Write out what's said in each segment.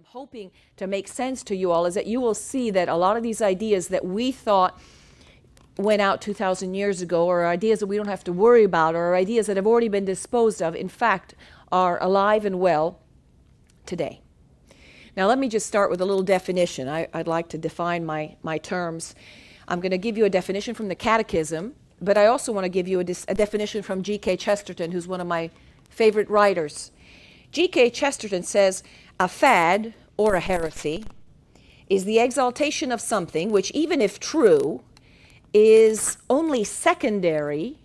I'm hoping to make sense to you all is that you will see that a lot of these ideas that we thought went out 2,000 years ago, or ideas that we don't have to worry about, or ideas that have already been disposed of, in fact, are alive and well today. Now, let me just start with a little definition. I'd like to define my terms. I'm going to give you a definition from the Catechism, but I also want to give you a definition from G.K. Chesterton, who's one of my favorite writers. G.K. Chesterton says, a fad, or a heresy, is the exaltation of something which, even if true, is only secondary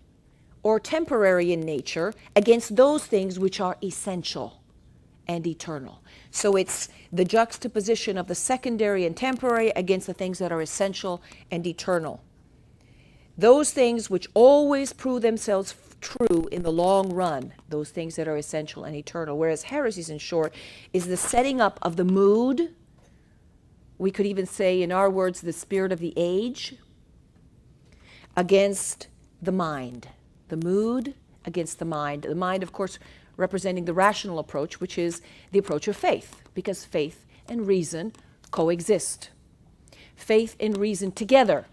or temporary in nature against those things which are essential and eternal. So it's the juxtaposition of the secondary and temporary against the things that are essential and eternal. Those things which always prove themselves true in the long run, those things that are essential and eternal. Whereas heresies, in short, is the setting up of the mood. We could even say, in our words, the spirit of the age against the mind. The mood against the mind. The mind, of course, representing the rational approach, which is the approach of faith, because faith and reason coexist. Faith and reason together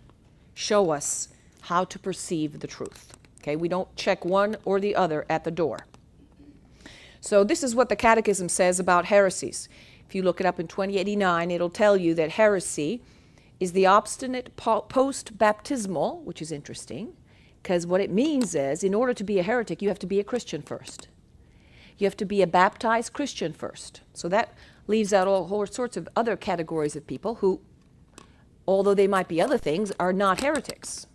show us how to perceive the truth. Okay, we don't check one or the other at the door. So this is what the Catechism says about heresies. If you look it up in 2089, it'll tell you that heresy is the obstinate post-baptismal, which is interesting, because what it means is, in order to be a heretic, you have to be a Christian first. You have to be a baptized Christian first. So that leaves out all whole sorts of other categories of people who, although they might be other things, are not heretics.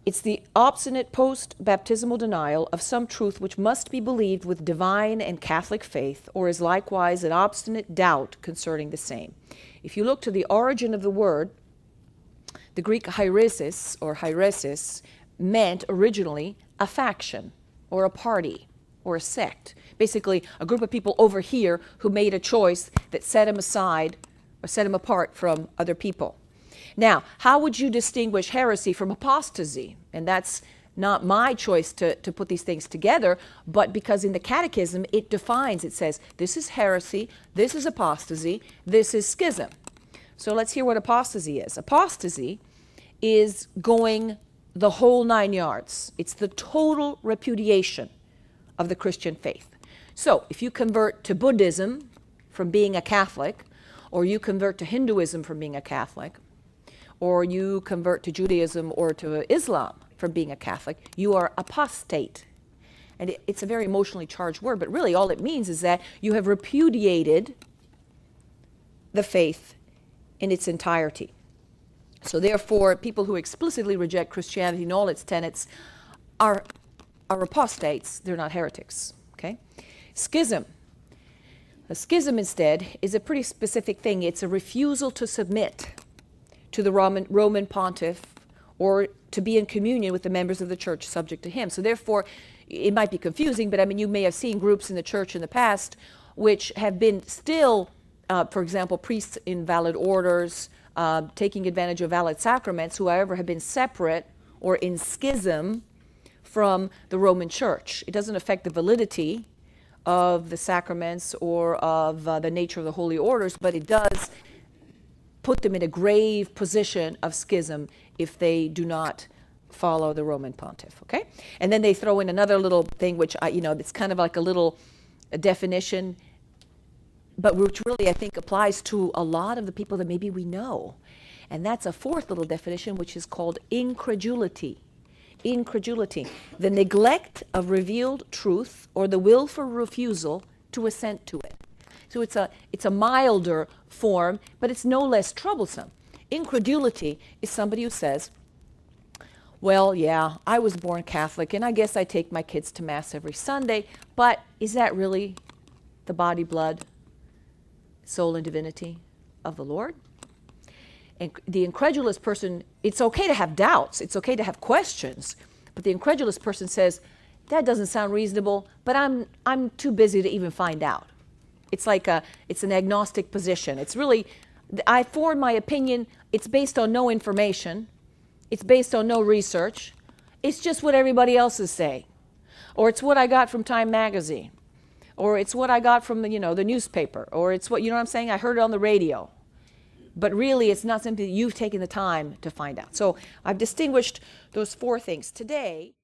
It's the obstinate post-baptismal denial of some truth which must be believed with divine and Catholic faith, or is likewise an obstinate doubt concerning the same. If you look to the origin of the word, the Greek Heresies, or Heresies, meant originally a faction, or a party, or a sect. Basically, a group of people over here who made a choice that set them aside, or set them apart from other people. Now, how would you distinguish heresy from apostasy? And that's not my choice to put these things together, but because in the Catechism it defines, it says, this is heresy, this is apostasy, this is schism. So let's hear what apostasy is. Apostasy is going the whole 9 yards. It's the total repudiation of the Christian faith. So if you convert to Buddhism from being a Catholic, or you convert to Hinduism from being a Catholic, or you convert to Judaism or to Islam from being a Catholic, you are apostate. And it's a very emotionally charged word, but really all it means is that you have repudiated the faith in its entirety. So therefore, people who explicitly reject Christianity and all its tenets are apostates. They're not heretics. Okay? Schism. A schism, instead, is a pretty specific thing. It's a refusal to submit to the Roman pontiff, or to be in communion with the members of the church subject to him. So therefore, it might be confusing, but I mean, you may have seen groups in the church in the past which have been still, for example, priests in valid orders, taking advantage of valid sacraments, who, however, have been separate or in schism from the Roman church. It doesn't affect the validity of the sacraments or of the nature of the holy orders, but it does put them in a grave position of schism if they do not follow the Roman pontiff, okay? And then they throw in another little thing, which, it's kind of like a little definition, but which really, I think, applies to a lot of the people that maybe we know. And that's a fourth little definition, which is called incredulity. Incredulity, the neglect of revealed truth or the willful refusal to assent to it. So it's a milder form, but it's no less troublesome. Incredulity is somebody who says, well, yeah, I was born Catholic, and I guess I take my kids to Mass every Sunday, but is that really the body, blood, soul, and divinity of the Lord? And the incredulous person, it's okay to have doubts, it's okay to have questions, but the incredulous person says, that doesn't sound reasonable, but I'm too busy to even find out. It's like it's an agnostic position. It's really, I form my opinion, it's based on no information, it's based on no research, it's just what everybody else is saying. Or it's what I got from Time magazine. or it's what I got from the, the newspaper, or it's what, you know what I'm saying, I heard it on the radio. But really, it's not something that you've taken the time to find out. So I've distinguished those four things. Today,